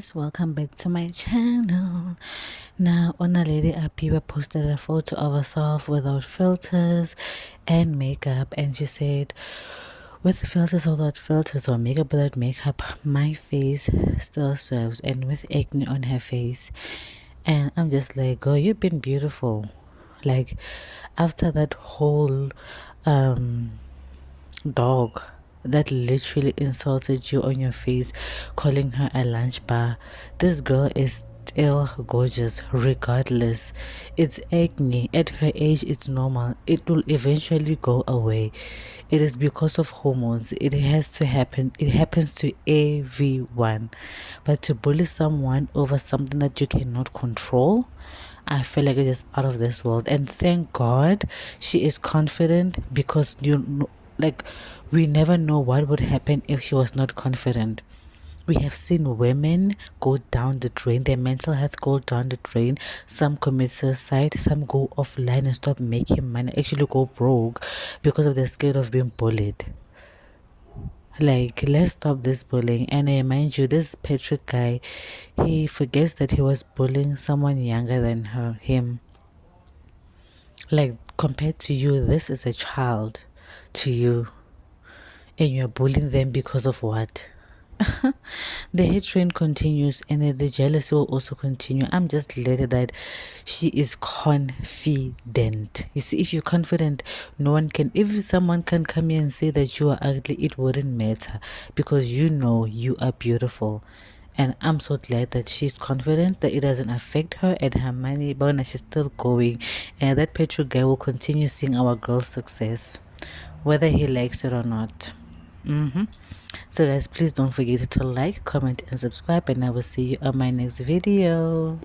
guys, welcome back to my channel. Now on a lady Apiba posted a photo of herself without filters and makeup, and she said, with filters or without filters or makeup without makeup, my face still serves, and with acne on her face. And I'm just like, girl, you've been beautiful. Like, after that whole dog that literally insulted you on your face, calling her a lunch bar, this girl is still gorgeous regardless. It's acne. At her age, it's normal. It will eventually go away. It is because of hormones. It has to happen. It happens to everyone. But to bully someone over something that you cannot control, I feel like it's just out of this world. And thank God she is confident, because like, we never know what would happen if she was not confident. We have seen women go down the drain, their mental health go down the drain. Some commit suicide, some go offline and stop making money, actually go broke because of the scared of being bullied. Like, let's stop this bullying. And mind you, this Patrick guy, he forgets that he was bullying someone younger than him. Like, compared to you, this is a child to you, and you're bullying them because of what? The hate train continues, and then the jealousy will also continue. I'm just glad that she is confident. You see, if you're confident, no one can, if someone can come here and say that you are ugly, it wouldn't matter, because you know you are beautiful. And I'm so glad that she's confident, that it doesn't affect her and her money, but she's still going, and that Petro guy will continue seeing our girl's success, whether he likes it or not. So guys, please don't forget to like, comment and subscribe, and I will see you on my next video.